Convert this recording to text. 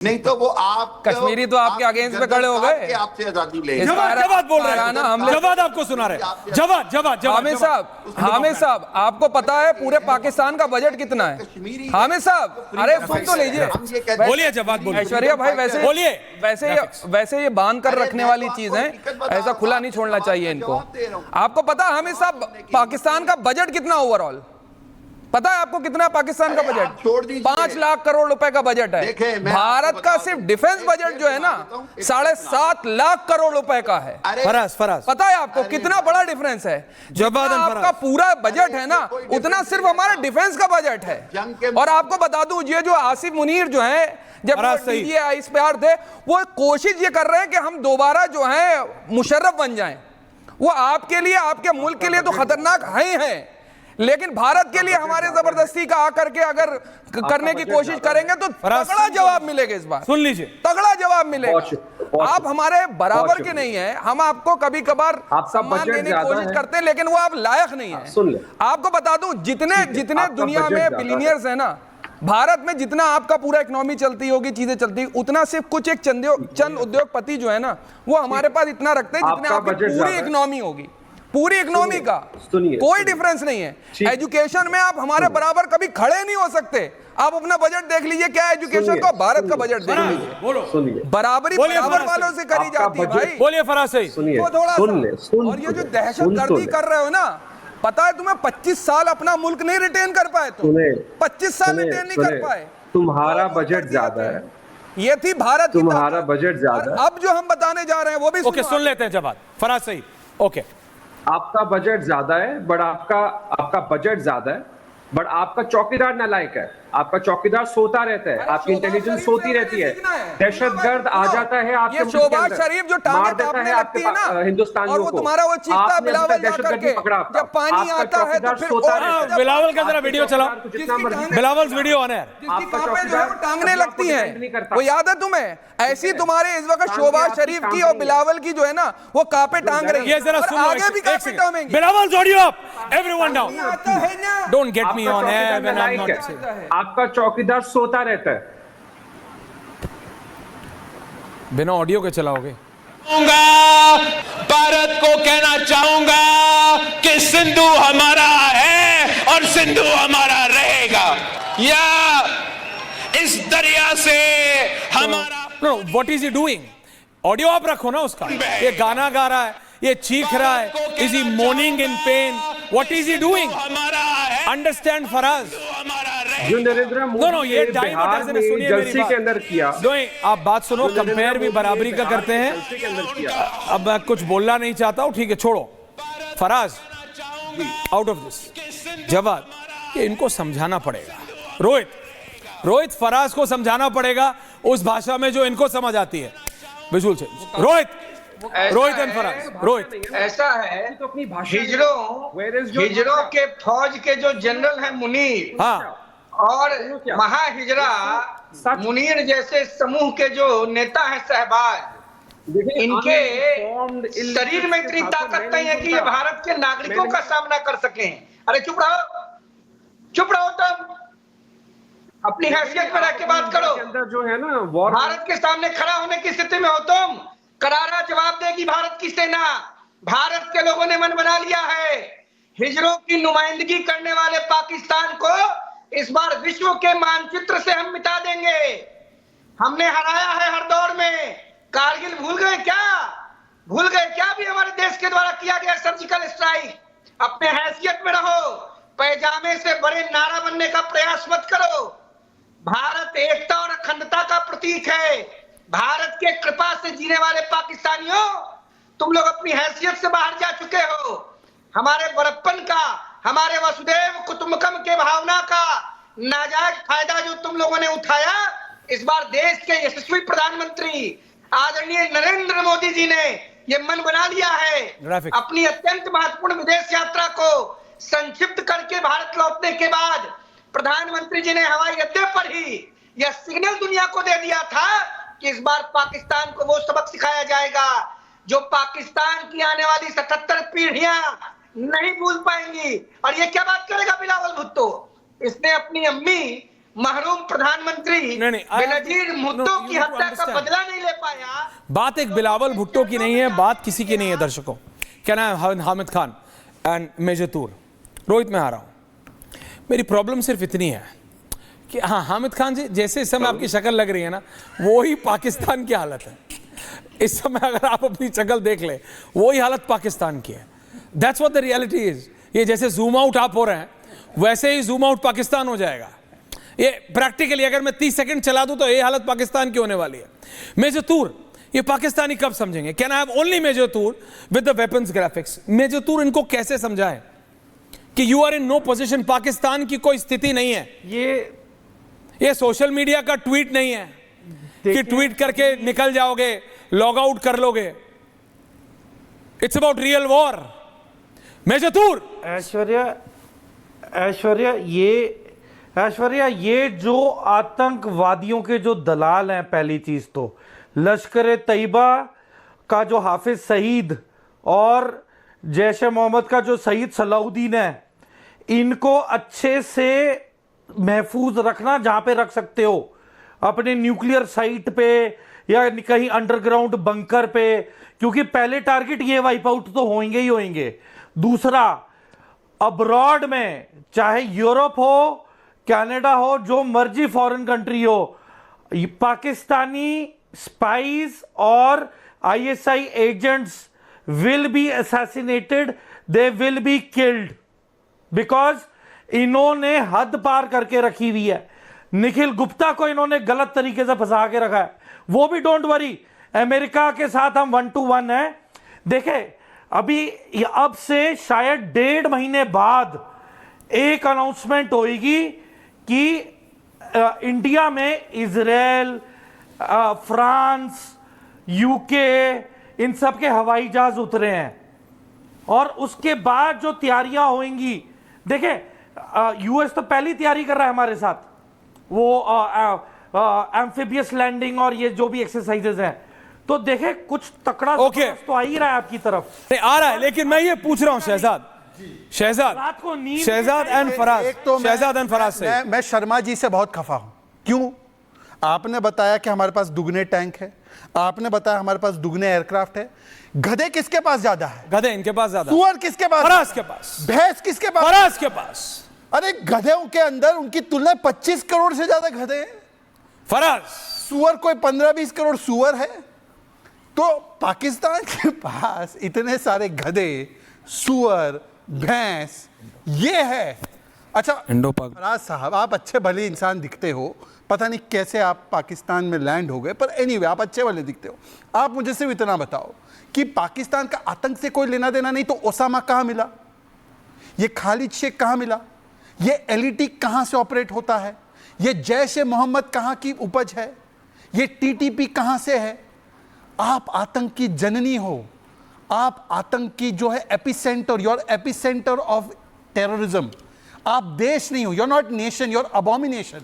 नहीं तो वो आप कश्मीरी तो आपके अगेंस्ट पे खड़े हो गए। आपसे आजादी ले जवाब बोल रहे हैं ना, जवाब आपको सुना रहे। जवाब हामिद साहब आपको पता है पूरे पाकिस्तान का बजट कितना है? हामिद साहब अरे सुन तो लीजिए, बोलिए जवाब बोलिए। ऐश्वर्या भाई वैसे बोलिए। वैसे ये बांध कर रखने वाली चीज है, ऐसा खुला नहीं छोड़ना चाहिए इनको। आपको पता है हामिद साहब पाकिस्तान का बजट कितना ओवरऑल पता है आपको कितना है पाकिस्तान का बजट? 5 लाख करोड़ रुपए का बजट है। भारत का सिर्फ डिफेंस बजट जो है ना 7.5 लाख करोड़ रुपए का है। फराज पता है आपको कितना बड़ा डिफरेंस है? जितना आपका पूरा बजट है ना उतना सिर्फ हमारा डिफेंस का बजट है। और आपको बता दूं ये जो आसिफ मुनीर जो है जब इस पे आ रहे थे वो कोशिश ये कर रहे हैं कि हम दोबारा जो है मुशर्रफ बन जाएं। वो आपके लिए आपके मुल्क के लिए तो खतरनाक है ही है, लेकिन भारत के लिए हमारे जबरदस्ती का आकर के अगर करने की कोशिश करेंगे तो तगड़ा जवाब मिलेगा। इस बार सुन लीजिए, तगड़ा जवाब मिलेगा। आप हमारे बराबर के नहीं है, हम आपको कभी कभार सम्मान देने की कोशिश करते हैं लेकिन वो आप लायक नहीं है। आपको बता दूं जितने दुनिया में बिलियनियर्स है ना, भारत में जितना आपका पूरा इकोनॉमी चलती होगी, चीजें चलती उतना सिर्फ कुछ एक चंद उद्योगपति जो है ना वो हमारे पास इतना रखते हैं जितने आपकी पूरी इकोनॉमी होगी। पूरी इकोनॉमी का कोई डिफरेंस नहीं है। एजुकेशन में आप हमारे बराबर कभी खड़े नहीं हो सकते। आप अपना बजट देख लीजिए क्या है एजुकेशन का, भारत का बजट देख लीजिए, बराबरी बराबर वालों से करी जाती है। भाई बोलिए फराज सही, थोड़ा सा। और ये जो दहशतगर्दी कर रहे हो ना, पता है तुम्हें 25 साल अपना मुल्क नहीं रिटेन कर पाए, तो 25 साल रिटेन नहीं कर पाए। तुम्हारा बजट ज्यादा है, ये थी भारत की, तुम्हारा बजट ज्यादा है। अब जो हम बताने जा रहे हैं वो भी ओके सुन लेते हैं जवाब। फराज सही, ओके आपका बजट ज्यादा है बट आपका बजट ज्यादा है बट आपका चौकीदार नालायक है। आपका चौकीदार सोता रहता है, आपकी इंटेलिजेंस सोती रहती है। दहशतगर्द आ जाता है आपके मुल्क के अंदर, शरीफ जो टांगे तापने लगती है ना हिंदुस्तानियों को, तुम्हारा वो चीखता बिलावल जाकर के जब पानी आता है तो फिर बिलावल का जरा वीडियो चलाओ, बिलावल वीडियो ऑन है। आपका चौकीदार टांगने लगती है, वो याद है तुम्हें? ऐसी तुम्हारे इस वक्त शोबाज शरीफ की और बिलावल की जो है ना वो कापे टांग रही है, जरा सुन लो, आगे भी कापे टांगेंगे। Bilawal audio up, everyone down, don't get me on air when I am not. आपका चौकीदार सोता रहता है। बिना ऑडियो के चलाओगे? भारत को कहना चाहूंगा कि सिंधु हमारा है और सिंधु हमारा रहेगा, या इस दरिया से हमारा। Know what is he doing? Audio आप रखो ना उसका। ये गाना गा रहा है, ये चीख रहा है, is he morning in pen? What is he doing? हमारा है, अंडरस्टैंड फराज, जो नरेंद्र मोदी ये बिहार में जर्सी के अंदर किया। आप बात सुनो, कंपेयर भी बराबरी का करते हैं। अब मैं कुछ बोलना नहीं चाहता हूं, ठीक है छोड़ो। फराज आउट ऑफ दिस जवाब, ये इनको समझाना पड़ेगा। रोहित फराज को समझाना पड़ेगा उस भाषा में जो इनको समझ आती है। बिल्कुल से रोहित एंड फराज। रोहित ऐसा है, हिजरों के फौज के जो जनरल हैं मुनीर, हाँ, और महाहिजरा मुनीर जैसे समूह के जो नेता हैं शहबाज, इनके शरीर में इतनी ताकत नहीं है कि ये भारत के नागरिकों का सामना कर सकें। अरे चुप रहो तुम, अपनी हैसियत में रह के बात करो। अंदर जो है ना भारत के सामने खड़ा होने की स्थिति में हो तुम, करारा जवाब देगी भारत की सेना। भारत के लोगों ने मन बना लिया है, हिजरों की नुमाइंदगी करने वाले पाकिस्तान को इस बार विश्व के मानचित्र से हम मिटा देंगे। हमने हराया है हर दौर में। कारगिल भूल गए क्या भी हमारे देश के द्वारा किया गया सर्जिकल स्ट्राइक? अपने हैसियत में रहो, पैजामे से बड़े नारा बनने का प्रयास मत करो। भारत एकता और अखंडता का प्रतीक है। भारत के कृपा से जीने वाले पाकिस्तानियों, तुम लोग अपनी हैसियत से बाहर जा चुके हो। हमारे बड़प्पन का, हमारे वसुदेव कुटुंबकम के भावना का नाजायज फायदा जो तुम लोगों ने उठाया, इस बार देश के यशस्वी प्रधानमंत्री आदरणीय नरेंद्र मोदी जी ने ये मन बना लिया है अपनी अत्यंत महत्वपूर्ण विदेश यात्रा को संक्षिप्त करके भारत लौटने के बाद प्रधानमंत्री जी ने हवाई अड्डे पर ही यह सिग्नल दुनिया को दे दिया था कि इस बार पाकिस्तान को वो सबक सिखाया जाएगा जो पाकिस्तान की आने वाली 77 पीढ़ियां नहीं भूल पाएंगी। और ये क्या बात करेगा बिलावल भुट्टो? इसने अपनी अम्मी महरूम प्रधानमंत्री बेनजीर भुट्टो की हत्या का बदला नहीं ले पाया। बात एक बिलावल भुट्टो की नहीं है, बात किसी की नहीं है दर्शकों। क्या नाम है? हामिद खान एंड मेजर तूर। रोहित में आ रहा हूं। मेरी प्रॉब्लम सिर्फ इतनी है कि हाँ, हामिद खान जी जैसे इस समय आपकी शक्ल लग रही है ना, वो ही पाकिस्तान की हालत है इस समय। अगर आप अपनी शक्ल देख ले, वही हालत पाकिस्तान की है। That's what the reality is. ये जैसे जूम आउट आप हो रहे हैं, वैसे ही जूम आउट पाकिस्तान हो जाएगा। ये प्रैक्टिकली अगर मैं 30 सेकंड चला दूं तो ये हालत पाकिस्तान की होने वाली है। मेजर तूर, ये पाकिस्तानी कब समझेंगे? Can I have only major Toor with the weapons graphics? Major Toor इनको कैसे समझाए कि you are in no position? Pakistan की कोई स्थिति नहीं है। ये सोशल मीडिया का ट्वीट नहीं है कि ट्वीट करके निकल जाओगे, लॉग आउट कर लोगे। It's about real war. Major Toor. Aishwarya, ये जो आतंकवादियों के जो दलाल हैं, पहली चीज तो लश्कर तैयबा का जो हाफिज सईद और जैश ए मोहम्मद का जो सईद सलाउद्दीन है, इनको अच्छे से महफूज रखना जहां पे रख सकते हो, अपने न्यूक्लियर साइट पे या कहीं अंडरग्राउंड बंकर पे, क्योंकि पहले टारगेट ये वाइप आउट तो होंगे ही होंगे। दूसरा, अब्रॉड में चाहे यूरोप हो, कनाडा हो, जो मर्जी फॉरेन कंट्री हो, पाकिस्तानी स्पाइज और ISI agents will be assassinated, they will be killed, because इन्होंने हद पार करके रखी हुई है। निखिल गुप्ता को इन्होंने गलत तरीके से फंसा के रखा है। वो भी डोंट वरी, अमेरिका के साथ हम 1 to 1 है। देखे, अभी अब से शायद 1.5 महीने बाद एक अनाउंसमेंट होगी कि इंडिया में इजराइल, फ्रांस, यूके, इन सब के हवाई जहाज उतरे हैं। और उसके बाद जो तैयारियां होंगी, देखें, यूएस तो पहली तैयारी कर रहा है हमारे साथ, वो एम्फिबियस लैंडिंग और ये जो भी एक्सरसाइजेस हैं। तो देखें, कुछ तकड़ा तो आ ही रहा है आपकी तरफ, आ रहा है। लेकिन मैं ये पूछ रहा हूं शहजाद एंड फराज से, मैं शर्मा जी से बहुत खफा हूं। क्यों? आपने बताया कि हमारे पास दुगने टैंक है, आपने बताया हमारे पास दुगने एयरक्राफ्ट है। गधे किसके पास ज्यादा है? गधे इनके पास ज्यादा। सुअर किसके पास? फराज के पास। भैंस किसके पास? फराज के पास। अरे गधों के अंदर उनकी तुलना 25 करोड़ से ज्यादा गधे हैं। फराज। सुअर कोई 15-20 करोड़ सुअर है। तो पाकिस्तान के पास इतने सारे गधे, सुअर, भैंस, ये है। अच्छा फराज साहब, आप अच्छे भले इंसान दिखते हो, पता नहीं कैसे आप पाकिस्तान में लैंड हो गए, पर एनीवे आप अच्छे भले दिखते हो। आप मुझे सिर्फ इतना बताओ कि पाकिस्तान का आतंक से कोई लेना देना नहीं, तो ओसामा कहां मिला? ये खालिद शेख कहां मिला? ये एलईटी कहां से ऑपरेट होता है? ये जैश ए मोहम्मद कहां की उपज है? ये टीटीपी कहां से है? आप आतंक की जननी हो, आप आतंक की जो है epicentre, your epicentre of terrorism. आप देश नहीं हो, you are not nation, you are abomination.